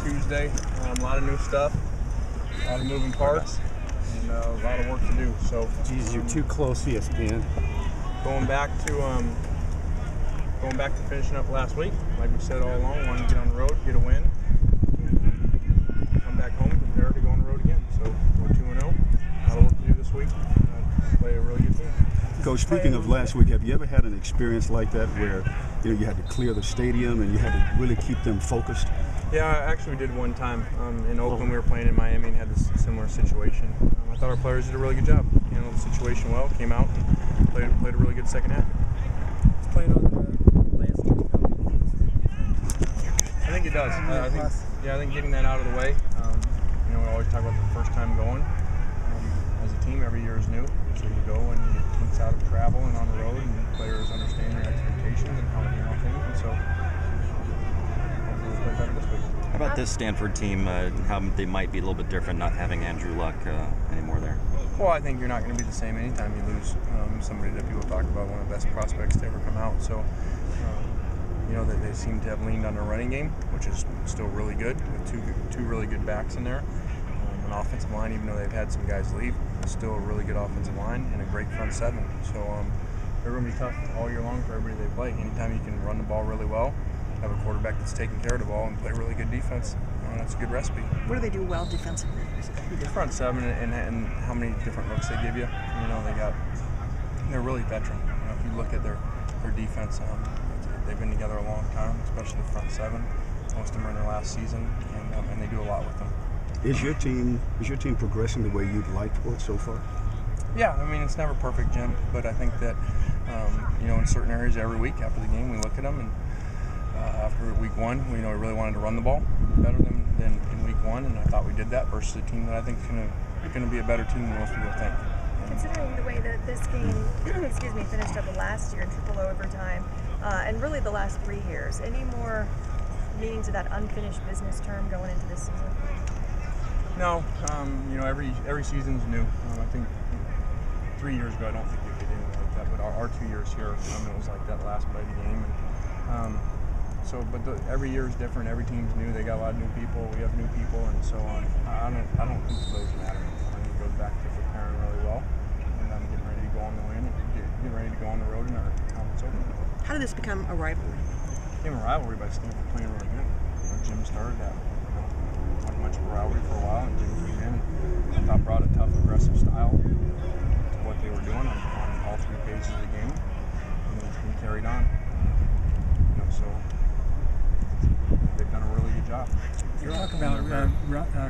Tuesday. A lot of new stuff, a lot of moving parts, and a lot of work to do. So, geez, you're too close, ESPN. Going back to finishing up last week, like we said all along, wanted to get on the road, get a win, and come back home, prepare to go on the road again. So we're 2-0. A lot of work to do this week. Play a really good team. Coach, speaking of last week, have you ever had an experience like that where you had to clear the stadium and you had to really keep them focused? Yeah, actually we did one time in Oakland. We were playing in Miami and had this similar situation. I thought our players did a really good job. Handled the situation well, came out and played a really good second half. Playing on the road last year. I think it does. I think getting that out of the way. We always talk about the first time going. As a team, every year is new. So you go and you get kinks out of travel and on the road, and players understand your expectations and how to handle things. And so hopefully we'll play better this week. How about this Stanford team? How they might be a little bit different not having Andrew Luck anymore there? Well, I think you're not going to be the same anytime you lose somebody that people talk about, one of the best prospects to ever come out. So, that they seem to have leaned on their running game, which is still really good, with two really good backs in there. An offensive line, even though they've had some guys leave, it's still a really good offensive line and a great front seven. So they're going to be tough all year long for everybody they play. Anytime you can run the ball really well, have a quarterback that's taking care of the ball, and play really good defense, that's a good recipe. What do they do well defensively? The front seven and how many different looks they give you. They're really veteran. If you look at their defense, they've been together a long time, especially the front seven. Most of them are in their last season, and they do a lot with them. Is your team progressing the way you'd like for it so far? Yeah, it's never perfect, Jim, but I think that in certain areas every week after the game we look at them, and after week one we really wanted to run the ball better than in week one, and I thought we did that versus a team that I think is going to be a better team than most people think. Considering the way that this game finished up last year in triple overtime, and really the last 3 years, any more meaning to that unfinished business term going into this season? No, every season's new. I think 3 years ago I don't think we did anything like that, but our 2 years here, it was like that last play of the game. And every year is different. Every team's new. They got a lot of new people. We have new people, and so I don't think those matter. I think it goes back to preparing really well, and then getting ready to go on the win, and getting ready to go on the road in our conference opener. How did this become a rivalry? It became a rivalry by Stanford playing really good. Jim started that. Wasn't much of a rivalry for a while, and Jim came in and I thought brought a tough, aggressive style to what they were doing on all 3 phases of the game, and carried on. So they've done a really good job. You talk about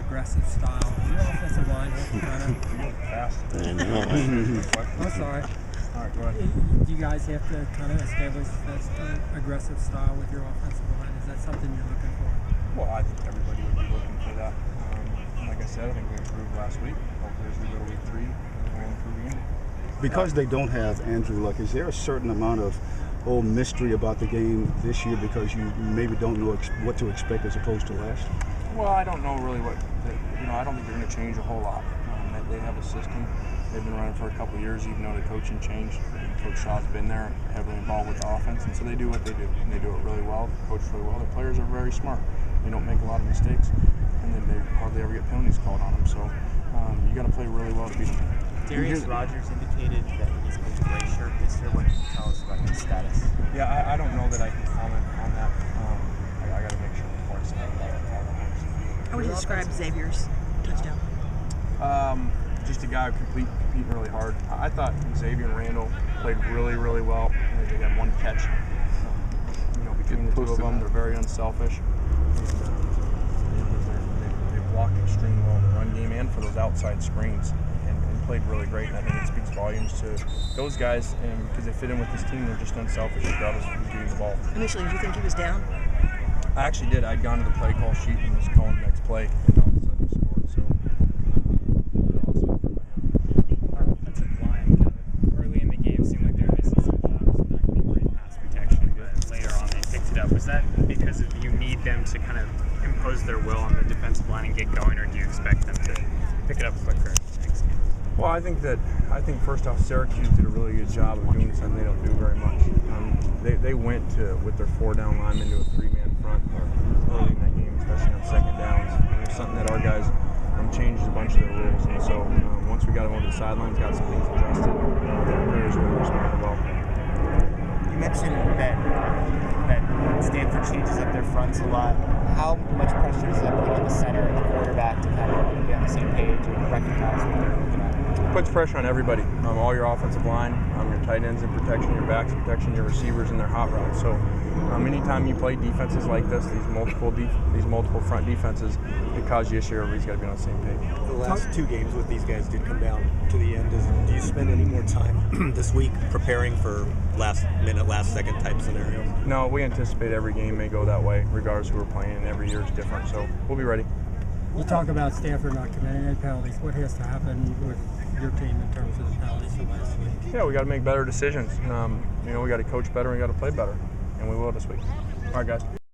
aggressive style. Your offensive line kind of fast. I'm sorry. All right, go ahead. Do you guys have to kind of establish that aggressive style with your offensive line? Is that something you're looking for? Well, I think everybody would be looking for that. Like I said, I think we improved last week. Hopefully as we go to week 3, we'll improve again. Because they don't have Andrew Luck, is there a certain amount of mystery about the game this year because you maybe don't know what to expect as opposed to last? Well, I don't know really I don't think they're going to change a whole lot. They have a system they've been running for a couple of years, even though the coaching changed. Coach Shaw's been there, heavily involved with the offense, and so they do what they do, and they do it really well. They coach really well. Their players are very smart. They don't make a lot of mistakes, and then they hardly ever get penalties called on them. So you got to play really well to beat them. Darius Rogers indicated that he's going to gray shirt this year. What can you tell us about his status? Yeah, I don't know that I can comment on that. I got to make sure before I say that. How would you describe Xavier's touchdown? Just a guy who competing really hard. I thought Xavier and Randall played really, really well. They had one catch. Between the two of them, they're very unselfish. They blocked extremely well in the run game and for those outside screens, and played really great. And I think it speaks volumes to those guys, and because they fit in with this team, they're just unselfish regardless of who's getting the ball. Initially, did you think he was down? I actually did. I'd gone to the play call sheet and was calling the next play, and all of a sudden he scored. So Offensive line, early in the game, seemed like they were missing some blocks and not getting great pass protection. But later on, they picked it up. Was that because you need them to kind of impose their will on the defensive line and get going, or do you expect them to pick it up quicker? Thanks. Well, I think first off, Syracuse did a really good job of doing something they don't do very much. They went with their 4-down linemen to a 3-man front early in that game, especially on second down. guys changed a bunch of the rules, and so once we got them over the sidelines, got some things adjusted, the players really responded well. You mentioned that Stanford changes up their fronts a lot. How much pressure does that put on the center and the quarterback to kind of be on the same page and recognize what they're looking at? It puts pressure on everybody, all your offensive line, your tight ends in protection, your backs in protection, your receivers in their hot routes. So anytime you play defenses like this, these multiple front defenses, it causes you issue. Everybody's got to be on the same page. The last two games with these guys did come down to the end. Do you spend any more time this week preparing for last minute, last second type scenarios? No, we anticipate every game may go that way, regardless who we're playing, and every year is different. So we'll be ready. You talk about Stanford not committing any penalties. What has to happen with your team in terms of the penalties from last week? Yeah, we got to make better decisions. We got to coach better and we got to play better, and we will this week. All right, guys.